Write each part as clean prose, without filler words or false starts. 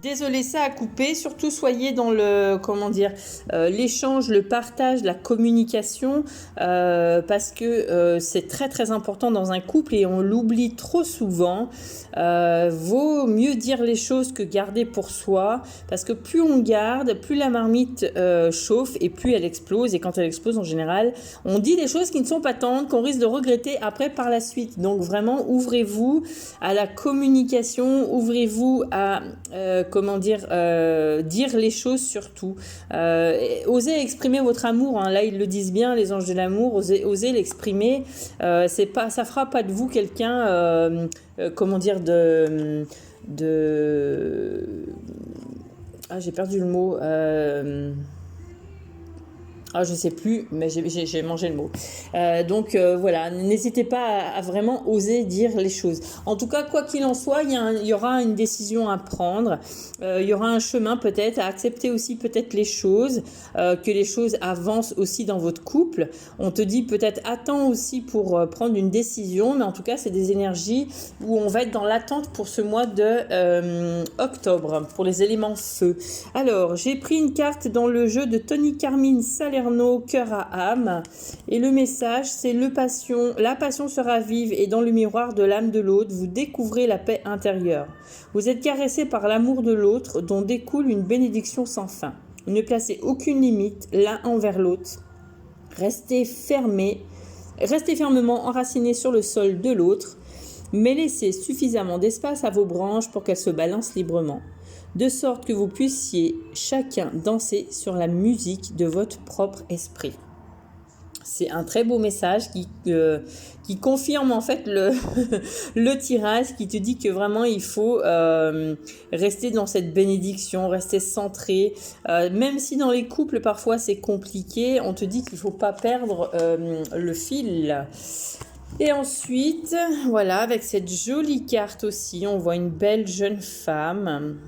Désolé, ça a coupé. Surtout, soyez dans le, comment dire, l'échange, le partage, la communication, parce que c'est très très important dans un couple et on l'oublie trop souvent. Vaut mieux dire les choses que garder pour soi, parce que plus on garde, plus la marmite chauffe et plus elle explose. Et quand elle explose, en général, on dit des choses qui ne sont pas tendres, qu'on risque de regretter après par la suite. Donc vraiment, ouvrez-vous à la communication, ouvrez-vous à dire les choses surtout. Osez exprimer votre amour, hein. Là, ils le disent bien, les anges de l'amour, osez l'exprimer. Ça fera pas de vous quelqu'un, j'ai perdu le mot. Je sais plus, mais j'ai mangé le mot. Voilà, n'hésitez pas à vraiment oser dire les choses. En tout cas, quoi qu'il en soit, il y aura une décision à prendre. Il y aura un chemin peut-être à accepter aussi peut-être les choses, que les choses avancent aussi dans votre couple. On te dit peut-être attends aussi pour prendre une décision, mais en tout cas, c'est des énergies où on va être dans l'attente pour ce mois de octobre, pour les éléments feu. Alors, j'ai pris une carte dans le jeu de Tony Carmine Salerno, cœur à âme, et le message c'est la passion sera vive et dans le miroir de l'âme de l'autre vous découvrez la paix intérieure. Vous êtes caressé par l'amour de l'autre dont découle une bénédiction sans fin. Ne placez aucune limite l'un envers l'autre. Restez fermement enraciné sur le sol de l'autre, mais laissez suffisamment d'espace à vos branches pour qu'elles se balancent librement, de sorte que vous puissiez chacun danser sur la musique de votre propre esprit. C'est un très beau message qui confirme en fait le tirage, qui te dit que vraiment il faut rester dans cette bénédiction, rester centré. Même si dans les couples parfois c'est compliqué, on te dit qu'il ne faut pas perdre le fil. Et ensuite, voilà, avec cette jolie carte aussi, on voit une belle jeune femme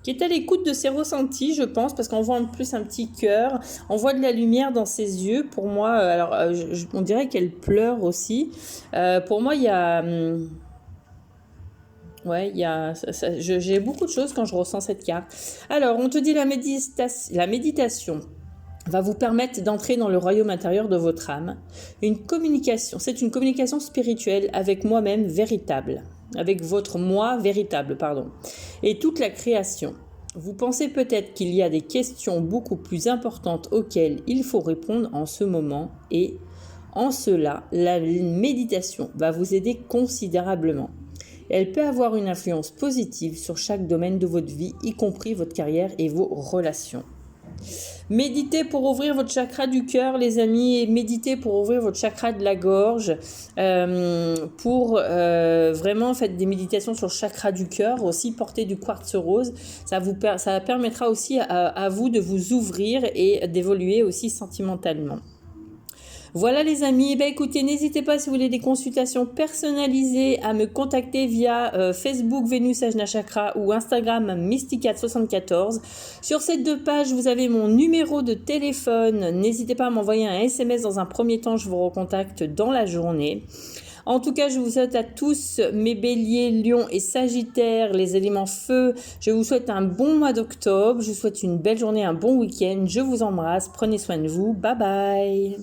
qui est à l'écoute de ses ressentis, je pense, parce qu'on voit en plus un petit cœur, on voit de la lumière dans ses yeux. Pour moi, on dirait qu'elle pleure aussi. Pour moi, il y a... j'ai beaucoup de choses quand je ressens cette carte. Alors, on te dit la méditation va vous permettre d'entrer dans le royaume intérieur de votre âme. C'est une communication spirituelle avec moi-même véritable. Avec votre moi véritable, et toute la création. Vous pensez peut-être qu'il y a des questions beaucoup plus importantes auxquelles il faut répondre en ce moment et en cela, la méditation va vous aider considérablement. Elle peut avoir une influence positive sur chaque domaine de votre vie, y compris votre carrière et vos relations. Méditez pour ouvrir votre chakra du cœur, les amis, et méditez pour ouvrir votre chakra de la gorge, vraiment faites des méditations sur le chakra du cœur, aussi portez du quartz rose, ça permettra aussi à vous de vous ouvrir et d'évoluer aussi sentimentalement. Voilà les amis, écoutez, n'hésitez pas si vous voulez des consultations personnalisées à me contacter via Facebook Vénus Ajna Chakra ou Instagram Mysticat74. Sur ces 2 pages, vous avez mon numéro de téléphone. N'hésitez pas à m'envoyer un SMS dans un premier temps, je vous recontacte dans la journée. En tout cas, je vous souhaite à tous, mes béliers, lions et sagittaires, les éléments feu, je vous souhaite un bon mois d'octobre, je vous souhaite une belle journée, un bon week-end, je vous embrasse, prenez soin de vous, bye bye.